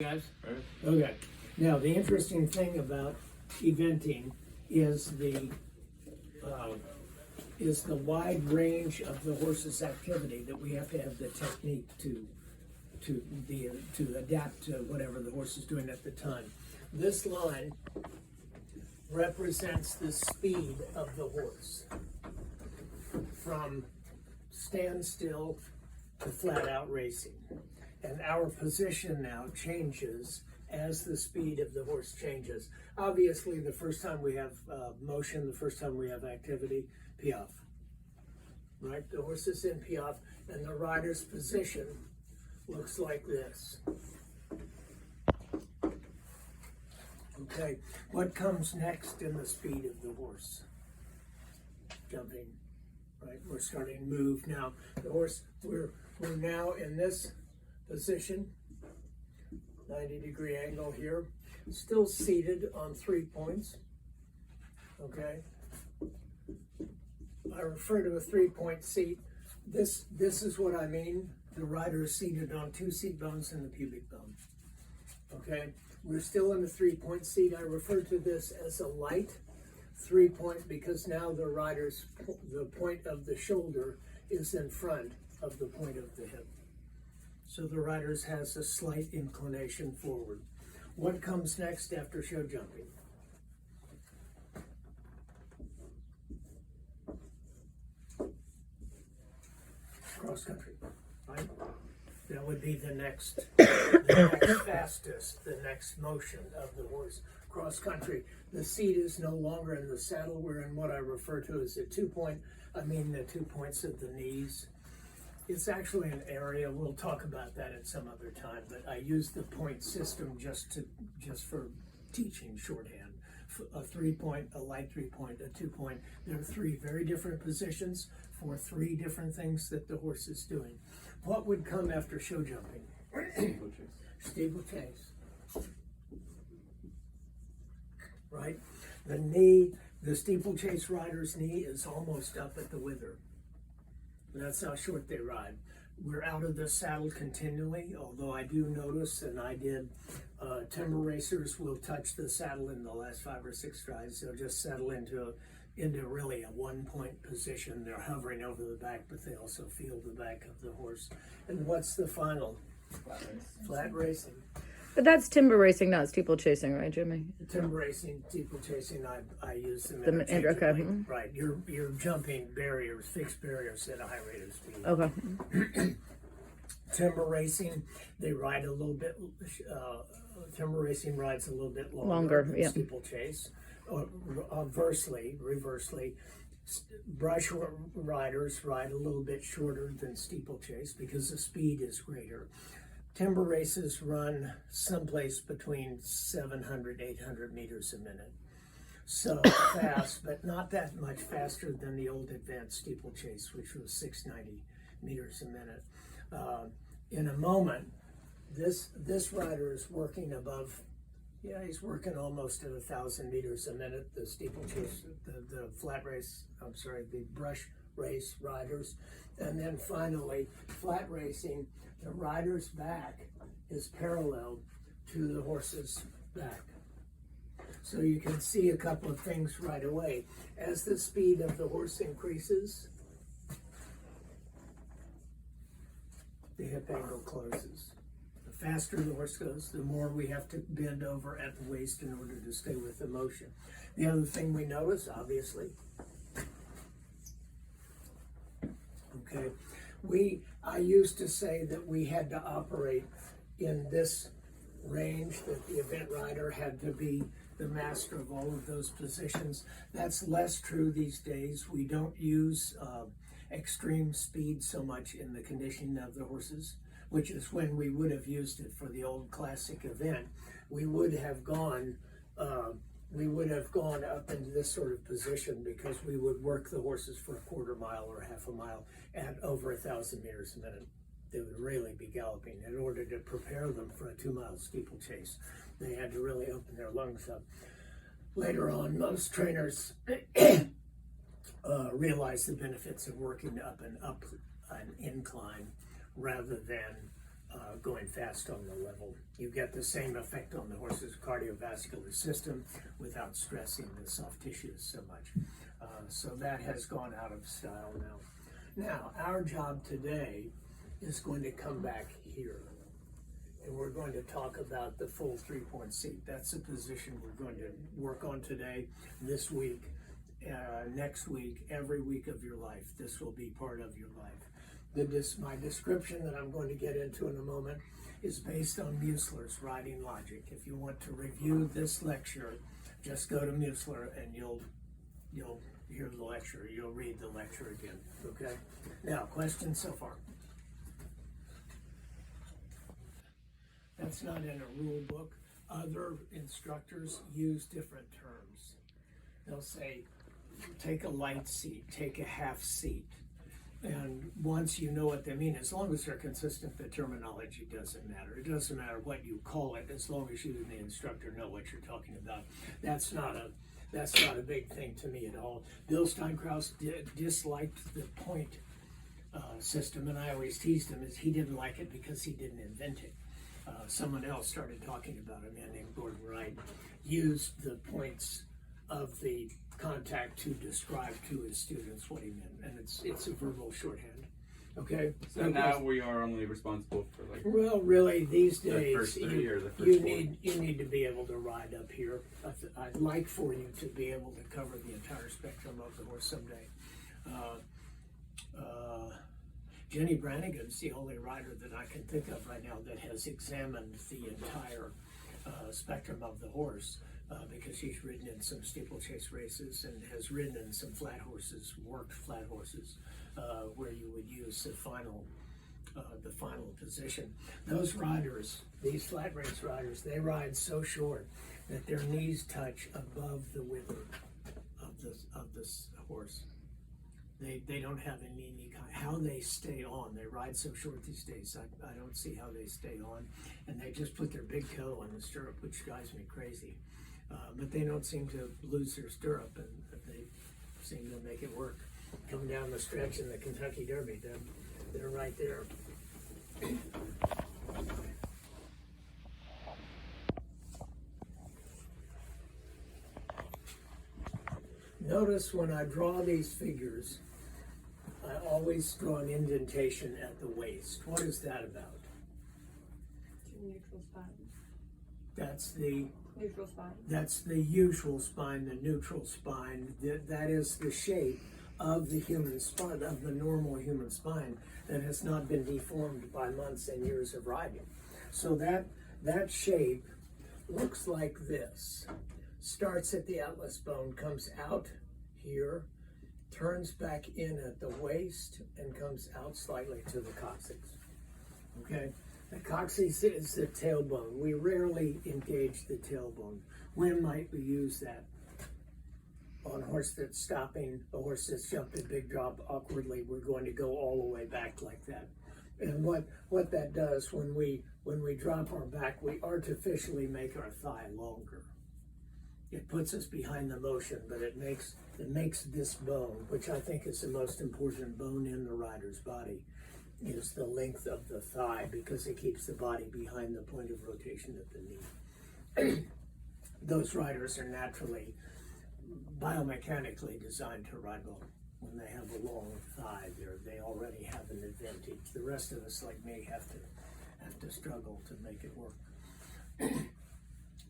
Guys? Right. Okay. Now, the interesting thing about eventing is the wide range of the horse's activity that we have to have the technique to adapt to whatever the horse is doing at the time. This line represents the speed of the horse from standstill to flat out racing. And our position now changes as the speed of the horse changes. Obviously, the first time we have motion, the first time we have activity, piaffe. Right? The horse is in piaffe, and the rider's position looks like this. Okay, what comes next in the speed of the horse? Jumping. Right? We're starting to move now. The horse, we're now in this position, 90-degree angle here, still seated on 3 points. Okay, I refer to a 3-point seat. This is what I mean. The rider is seated on 2 seat bones and the pubic bone. Okay, we're still in the 3-point seat. I refer to this as a light 3-point because now the point of the shoulder is in front of the point of the hip. So the rider has a slight inclination forward. What comes next after show jumping? Cross country, right? That would be the next fastest, the next motion of the horse. Cross country. The seat is no longer in the saddle. We're in what I refer to as the 2-point. I mean the 2 points of the knees. It's actually an area, we'll talk about that at some other time, but I use the point system just for teaching shorthand. A 3-point, a light 3-point, a 2-point. There are 3 very different positions for 3 different things that the horse is doing. What would come after show jumping? Steeplechase. Right? The steeplechase rider's knee is almost up at the wither. That's how short they ride. We're out of the saddle continually, although I do notice, and I did, timber racers will touch the saddle in the last 5 or 6 strides. They'll just settle into really a 1-point position. They're hovering over the back, but they also feel the back of the horse. And what's the final? Flat racing. But that's timber racing, not steeplechasing, right, Jimmy? Timber racing, steeplechasing, I use them interchangeably. Okay. Right, you're jumping barriers, fixed barriers at a high rate of speed. Okay. Timber racing, they ride a little bit, timber racing rides a little bit longer than yeah. steeplechase. Reversely, brush riders ride a little bit shorter than steeplechase because the speed is greater. Timber races run someplace between 700, 800 meters a minute. So fast, but not that much faster than the old advanced steeplechase, which was 690 meters a minute. In a moment, this rider is working above, he's working almost at 1,000 meters a minute. The steeplechase, the brush race riders. And then finally, flat racing, the rider's back is parallel to the horse's back. So you can see a couple of things right away. As the speed of the horse increases, the hip angle closes. The faster the horse goes, the more we have to bend over at the waist in order to stay with the motion. The other thing we notice, obviously, okay, I used to say that we had to operate in this range, that the event rider had to be the master of all of those positions. That's less true these days. We don't use extreme speed so much in the conditioning of the horses, which is when we would have used it for the old classic event. We would have gone up into this sort of position because we would work the horses for a quarter mile or half a mile at over 1,000 meters a minute. They would really be galloping. In order to prepare them for a 2-mile steeplechase, they had to really open their lungs up. Later on, most trainers realized the benefits of working up an incline rather than going fast on the level. You get the same effect on the horse's cardiovascular system without stressing the soft tissues so much. So that has gone out of style now. Now, our job today is going to come back here. And we're going to talk about the full 3-point seat. That's a position we're going to work on today, this week, next week, every week of your life. This will be part of your life. My description that I'm going to get into in a moment is based on Muessler's riding logic. If you want to review this lecture, just go to Muessler and you'll hear the lecture. You'll read the lecture again. Okay? Now, questions so far? That's not in a rule book. Other instructors use different terms. They'll say, take a light seat, take a half seat. And once you know what they mean, as long as they're consistent, the terminology doesn't matter. It doesn't matter what you call it, as long as you and the instructor know what you're talking about. That's not a big thing to me at all. Bill Steinkraus disliked the point system, and I always teased him as he didn't like it because he didn't invent it. Someone else started talking about a man named Gordon Wright, used the points of the contact to describe to his students what he meant, and it's a verbal shorthand. Okay. So now we are only responsible for Well, really, these days the first three or the first you four? need to be able to ride up here. I'd like for you to be able to cover the entire spectrum of the horse someday. Jenny Brannigan's the only rider that I can think of right now that has examined the entire spectrum of the horse, because she's ridden in some steeplechase races and has ridden in some flat horses, worked flat horses, where you would use the final position. Those riders, these flat race riders, they ride so short that their knees touch above the wither of this horse. They don't have any how they stay on. They ride so short these days. I don't see how they stay on, and they just put their big toe in the stirrup, which drives me crazy. But they don't seem to lose their stirrup, and they seem to make it work. Come down the stretch in the Kentucky Derby, they're right there. Notice when I draw these figures, I always draw an indentation at the waist. What is that about? Neutral spine. That's the Neutral spine. That's the usual spine, the neutral spine. That is the shape of the human spine, of the normal human spine, that has not been deformed by months and years of riding. So that shape looks like this. Starts at the atlas bone, comes out here, turns back in at the waist, and comes out slightly to the coccyx. Okay? The coccyx is the tailbone. We rarely engage the tailbone. When might we use that? On a horse that's stopping, a horse that's jumped a big drop awkwardly, we're going to go all the way back like that. And what that does, when we drop our back, we artificially make our thigh longer. It puts us behind the motion, but it makes this bone, which I think is the most important bone in the rider's body, is the length of the thigh, because it keeps the body behind the point of rotation at the knee. Those riders are naturally, biomechanically designed to ride well. When they have a long thigh, they already have an advantage. The rest of us, like me, have to struggle to make it work.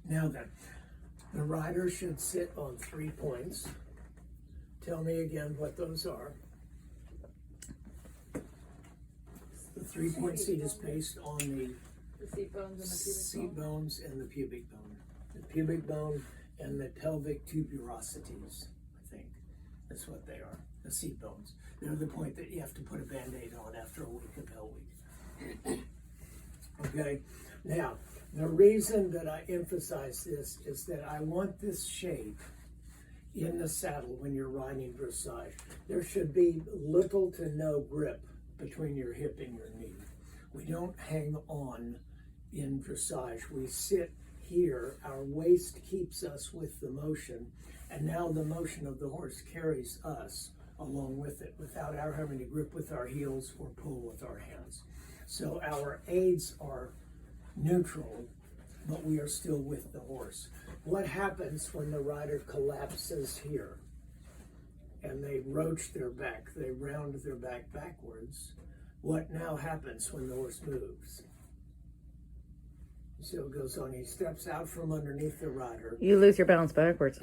Now then, the rider should sit on 3 points. Tell me again what those are. The 3-point seat is based on the seat bones and the pubic bone. The pubic bone and the pelvic tuberosities, I think. That's what they are, the seat bones. They're the point that you have to put a Band-Aid on after a week of Hell Week. Okay, now, the reason that I emphasize this is that I want this shape in the saddle when you're riding dressage. There should be little to no grip between your hip and your knee. We don't hang on in dressage. We sit here, our waist keeps us with the motion, and now the motion of the horse carries us along with it without our having to grip with our heels or pull with our hands. So our aids are neutral, but we are still with the horse. What happens when the rider collapses here and they roach their back, they round their back backwards? What now happens when the horse moves? So it goes on, he steps out from underneath the rider. You lose your balance backwards.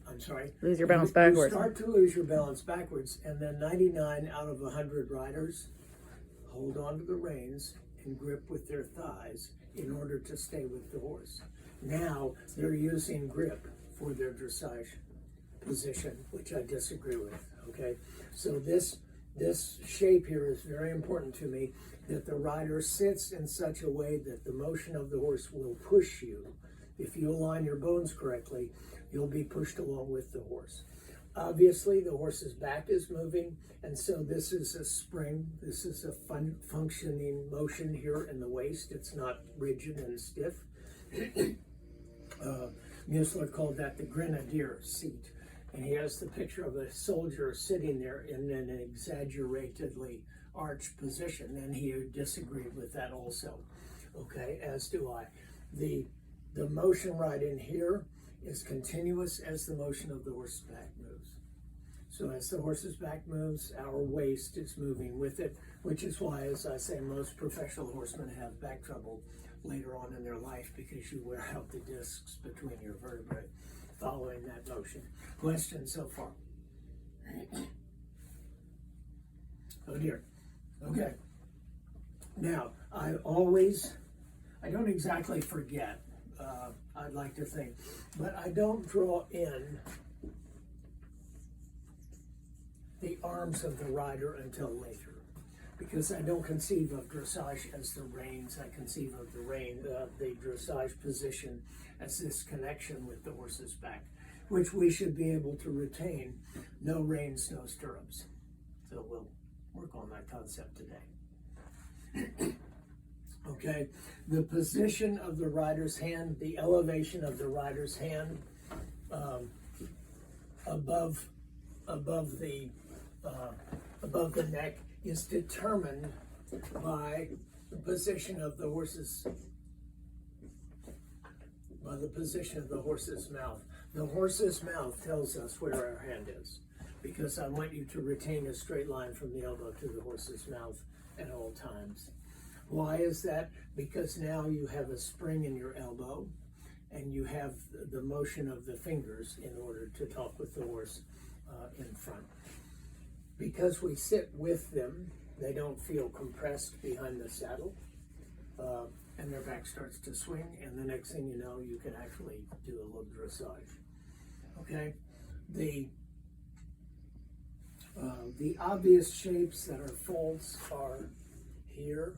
I'm sorry. Lose your balance You backwards. start to lose your balance backwards, and then 99 out of 100 riders hold on to the reins and grip with their thighs in order to stay with the horse. Now they're using grip for their dressage position, which I disagree with. Okay, so this shape here is very important to me, that the rider sits in such a way that the motion of the horse will push you. If you align your bones correctly, you'll be pushed along with the horse. Obviously, the horse's back is moving, and so this is a spring. This is a functioning motion here in the waist. It's not rigid and stiff. Musler called that the grenadier seat. And he has the picture of a soldier sitting there in an exaggeratedly arched position, and he disagreed with that also. Okay, as do I. The motion right in here is continuous as the motion of the horse's back moves. So as the horse's back moves, our waist is moving with it, which is why, as I say, most professional horsemen have back trouble later on in their life, because you wear out the discs between your vertebrae following that motion. Question so far? Oh dear. Okay. Now, I don't exactly forget, I'd like to think, but I don't draw in the arms of the rider until later, because I don't conceive of dressage as the reins. I conceive of the dressage position as this connection with the horse's back, which we should be able to retain. No reins, no stirrups. So we'll work on that concept today. Okay, the position of the rider's hand, the elevation of the rider's hand above the neck is determined by the position of the horse's mouth. The horse's mouth tells us where our hand is, because I want you to retain a straight line from the elbow to the horse's mouth at all times. Why is that? Because now you have a spring in your elbow, and you have the motion of the fingers in order to talk with the horse in front. Because we sit with them, they don't feel compressed behind the saddle, and their back starts to swing, and the next thing you know, you can actually do a little dressage. Okay? The obvious shapes that are faults are here,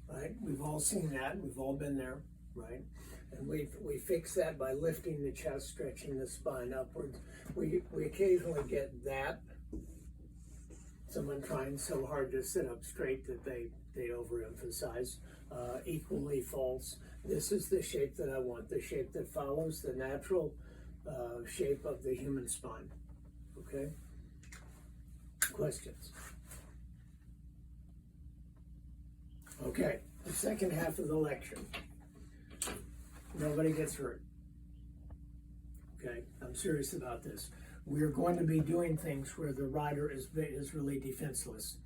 right? We've all seen that. We've all been there, right? And we fix that by lifting the chest, stretching the spine upwards. We occasionally get that. Someone trying so hard to sit up straight that they overemphasize. Equally false. This is the shape that I want, the shape that follows the natural shape of the human spine. Okay? Questions? Okay, the second half of the lecture. Nobody gets hurt. Okay, I'm serious about this. We're going to be doing things where the rider is really defenseless.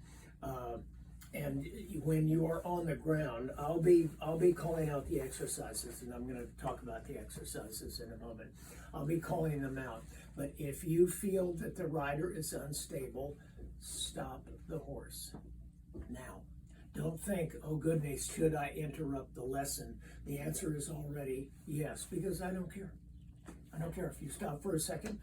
And when you are on the ground, I'll be calling out the exercises, and I'm going to talk about the exercises in a moment. I'll be calling them out. But if you feel that the rider is unstable, stop the horse now. Don't think, oh goodness, should I interrupt the lesson? The answer is already yes, because I don't care. I don't care if you stop for a second.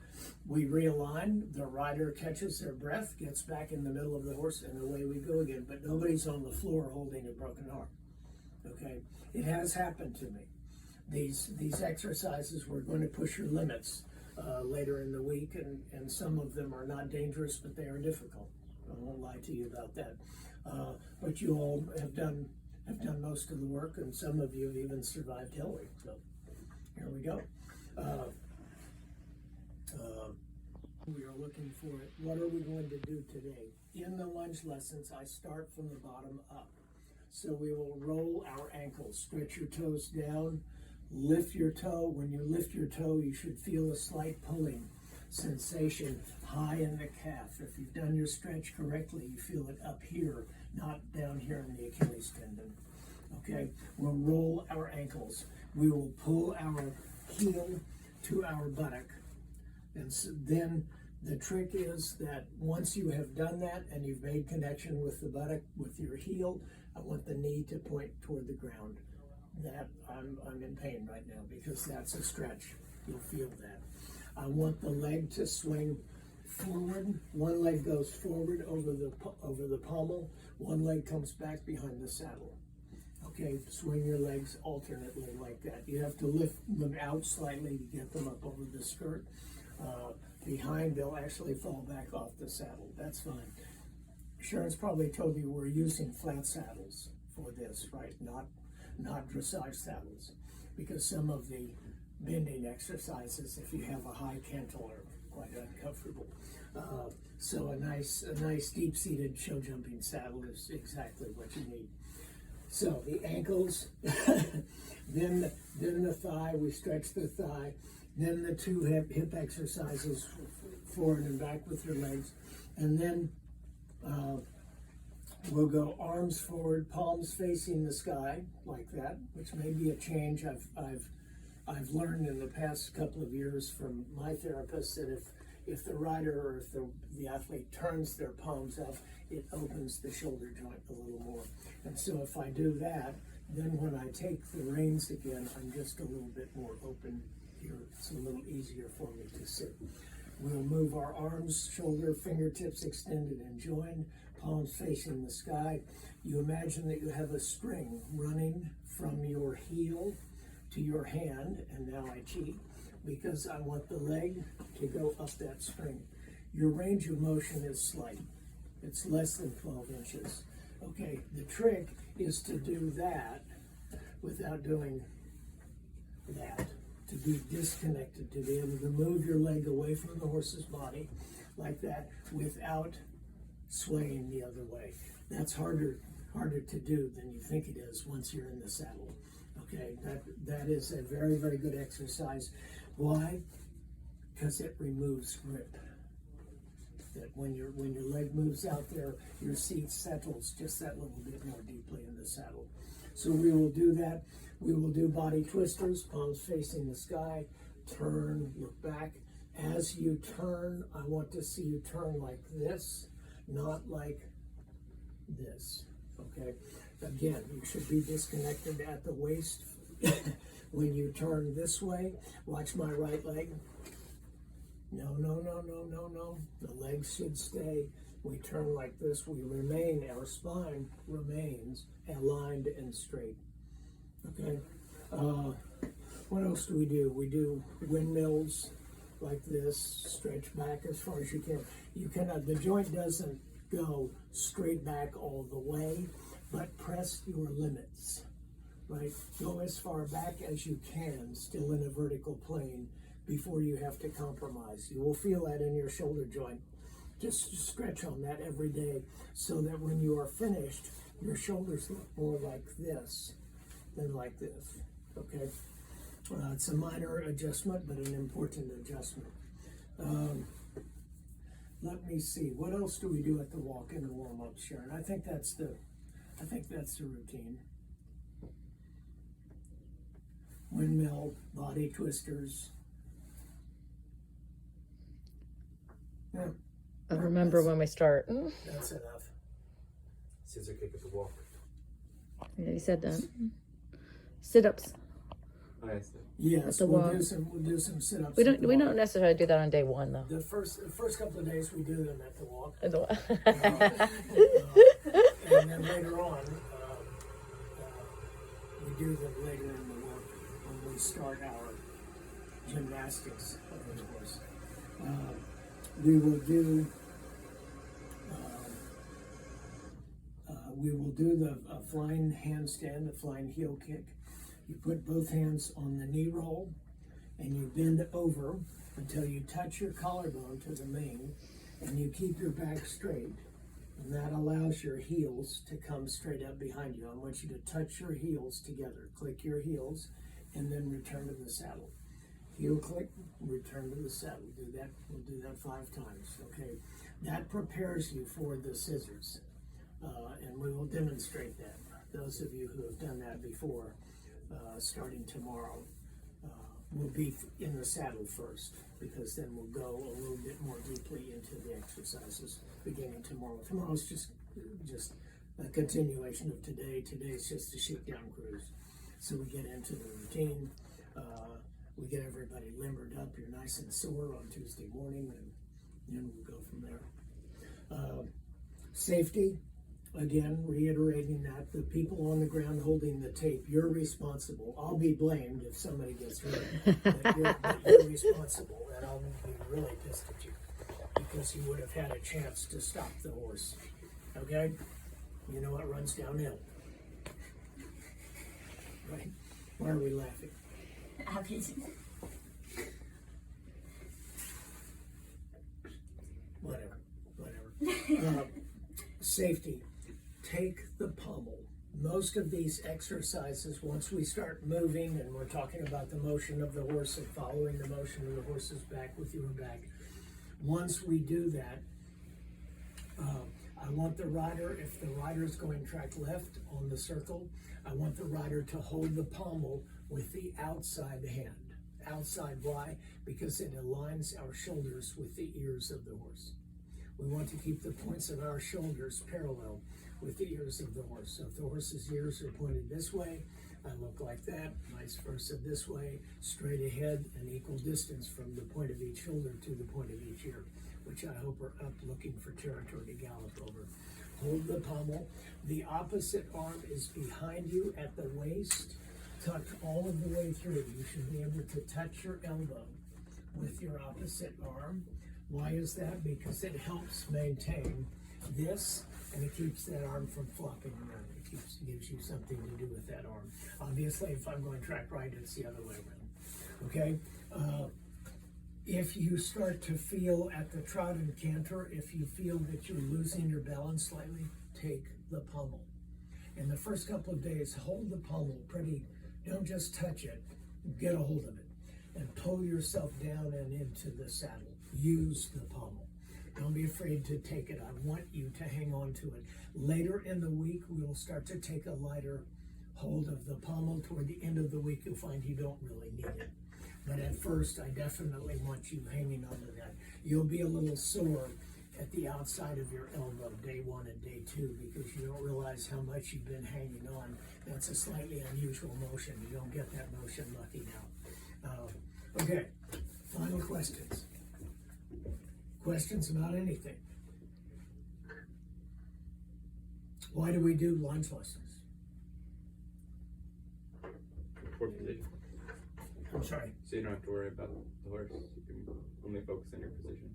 We realign, the rider catches their breath, gets back in the middle of the horse, and away we go again. But nobody's on the floor holding a broken arm. Okay? It has happened to me. These exercises, we're going to push your limits later in the week, and some of them are not dangerous, but they are difficult. I won't lie to you about that. But you all have done most of the work, and some of you have even survived Hell Week. So here we go. We are looking for it. What are we going to do today? In the lunge lessons, I start from the bottom up. So we will roll our ankles, stretch your toes down, lift your toe. When you lift your toe, you should feel a slight pulling sensation high in the calf. If you've done your stretch correctly, you feel it up here, not down here in the Achilles tendon. Okay, we'll roll our ankles. We will pull our heel to our buttock. And so then the trick is that once you have done that and you've made connection with the buttock, with your heel, I want the knee to point toward the ground. That I'm in pain right now because that's a stretch. You'll feel that. I want the leg to swing forward. One leg goes forward over the pommel. One leg comes back behind the saddle. Okay, swing your legs alternately like that. You have to lift them out slightly to get them up over the skirt. Behind, they'll actually fall back off the saddle. That's fine. Sharon's probably told you we're using flat saddles for this, right? Not dressage saddles, because some of the bending exercises, if you have a high cantle, are quite uncomfortable. So a nice deep-seated show jumping saddle is exactly what you need. So the ankles, then the thigh. We stretch the thigh. Then the two hip exercises, forward and back with your legs, and then we'll go arms forward, palms facing the sky like that, which may be a change I've learned in the past couple of years from my therapist, that if the rider or if the athlete turns their palms up, it opens the shoulder joint a little more. And so if I do that, then when I take the reins again, I'm just a little bit more open here. It's a little easier for me to sit. We'll move our arms, shoulder, fingertips extended and joined, palms facing the sky. You imagine that you have a string running from your heel to your hand, and now I cheat because I want the leg to go up that string. Your range of motion is slight. It's less than 12 inches. Okay, the trick is to do that without doing that. To be disconnected, to be able to move your leg away from the horse's body like that without swaying the other way. That's harder to do than you think it is once you're in the saddle. Okay, that is a very, very good exercise. Why? Because it removes grip. That when your leg moves out there, your seat settles just that little bit more deeply in the saddle. So we will do that. We will do body twisters, palms facing the sky, turn, look back. As you turn, I want to see you turn like this, not like this, okay? Again, you should be disconnected at the waist. When you turn this way, watch my right leg. No. The legs should stay. We turn like this. We remain, our spine remains aligned and straight. Okay. What else do? We do windmills like this. Stretch back as far as you can. You cannot. The joint doesn't go straight back all the way, but press your limits. Right. Go as far back as you can, still in a vertical plane, before you have to compromise. You will feel that in your shoulder joint. Just stretch on that every day so that when you are finished, your shoulders look more like this than like this, okay? It's a minor adjustment, but an important adjustment. Let me see, what else do we do at the walk-in warm-up, Sharon? I think that's the routine. Windmill, body twisters. Yeah. I remember when we start. That's enough. Scissor kick at the walk. Yeah, you said that. Sit-ups. Oh, I see. Yes, the we'll walk. do some sit-ups. We at the don't walk. necessarily do that on day one though. The first couple of days we do them at the walk, At the and then later on we do them later in the work when we start our gymnastics of the horse. We will do the flying handstand, the flying heel kick. You put both hands on the knee roll and you bend over until you touch your collarbone to the mane, and you keep your back straight. And that allows your heels to come straight up behind you. I want you to touch your heels together. Click your heels, and then return to the saddle. Heel click, return to the saddle. Do that. We'll do that 5 times. Okay. That prepares you for the scissors, and we will demonstrate that. Those of you who have done that before, starting tomorrow, will be in the saddle first, because then we'll go a little bit more deeply into the exercises beginning tomorrow. Tomorrow's just a continuation of today. Today's just a shakedown cruise. So we get into the routine. We get everybody limbered up. You're nice and sore on Tuesday morning, and then we'll go from there. Safety. Again, reiterating that the people on the ground holding the tape, you're responsible. I'll be blamed if somebody gets hurt, but you're responsible, and I'll be really pissed at you because you would have had a chance to stop the horse. Okay? You know what runs downhill? Right? Why are we laughing? Whatever. Safety. Take the pommel. Most of these exercises, once we start moving and we're talking about the motion of the horse and following the motion of the horse's back with your back, once we do that, I want the rider, if the rider is going track left on the circle, I want the rider to hold the pommel with the outside hand. Outside, why? Because it aligns our shoulders with the ears of the horse. We want to keep the points of our shoulders parallel with the ears of the horse. So if the horse's ears are pointed this way, I look like that, vice versa this way, straight ahead, an equal distance from the point of each shoulder to the point of each ear, which I hope are up looking for territory to gallop over. Hold the pommel. The opposite arm is behind you at the waist, tucked all of the way through. You should be able to touch your elbow with your opposite arm. Why is that? Because it helps maintain this, and it keeps that arm from flopping around. It gives you something to do with that arm. Obviously, if I'm going track right, it's the other way around. Okay? If you start to feel at the trot and canter, if you feel that you're losing your balance slightly, take the pommel. In the first couple of days, hold the pommel don't just touch it, get a hold of it, and pull yourself down and into the saddle. Use the pommel. Don't be afraid to take it. I want you to hang on to it. Later in the week, we will start to take a lighter hold of the pommel. Toward the end of the week, you'll find you don't really need it. But at first, I definitely want you hanging on to that. You'll be a little sore at the outside of your elbow, day 1 and day 2, because you don't realize how much you've been hanging on. That's a slightly unusual motion. You don't get that motion lucky now. Okay, final questions. Questions about anything? Why do we do lunge lessons? For position. I'm sorry. So you don't have to worry about the horse. You can only focus on your position.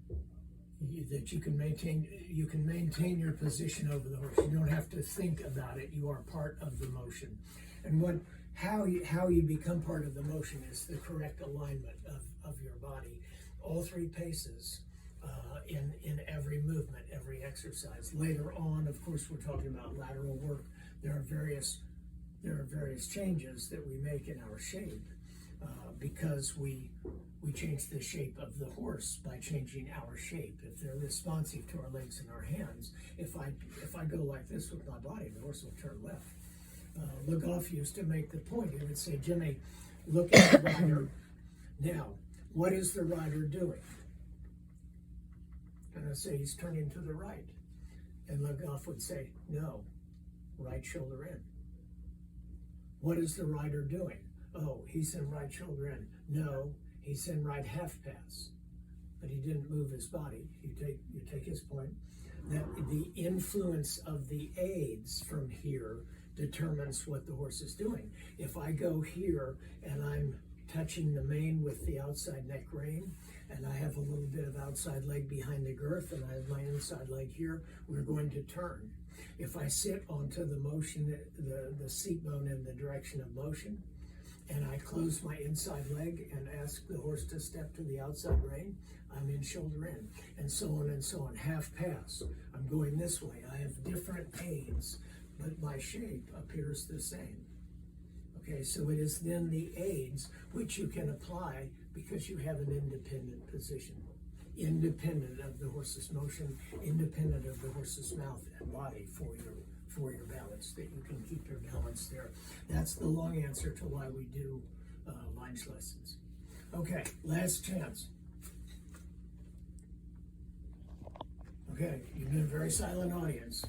That you can maintain your position over the horse. You don't have to think about it. You are part of the motion. And how you become part of the motion is the correct alignment of your body. All 3 paces in every movement, every exercise. Later on, of course, we're talking about lateral work. There are various changes that we make in our shape because we change the shape of the horse by changing our shape. If they're responsive to our legs and our hands, if I go like this with my body, the horse will turn left. Legoff used to make the point. He would say, Jimmy, look at the rider. Now, what is the rider doing? And I say, he's turning to the right. And Legoff would say, no, right shoulder in. What is the rider doing? Oh, he's in right shoulder in. No, he's in right half pass. But he didn't move his body. You take his point. That the influence of the aids from here determines what the horse is doing. If I go here and I'm touching the mane with the outside neck rein, and I have a little bit of outside leg behind the girth, and I have my inside leg here, we're going to turn. If I sit onto the motion, the seat bone in the direction of motion, and I close my inside leg and ask the horse to step to the outside rein, I'm in shoulder in, and so on and so on. Half pass, I'm going this way. I have different aids, but my shape appears the same. Okay, so it is then the aids which you can apply because you have an independent position, independent of the horse's motion, independent of the horse's mouth and body for your balance, that you can keep your balance there. That's the long answer to why we do lunge lessons. Okay, last chance. Okay, you've been a very silent audience.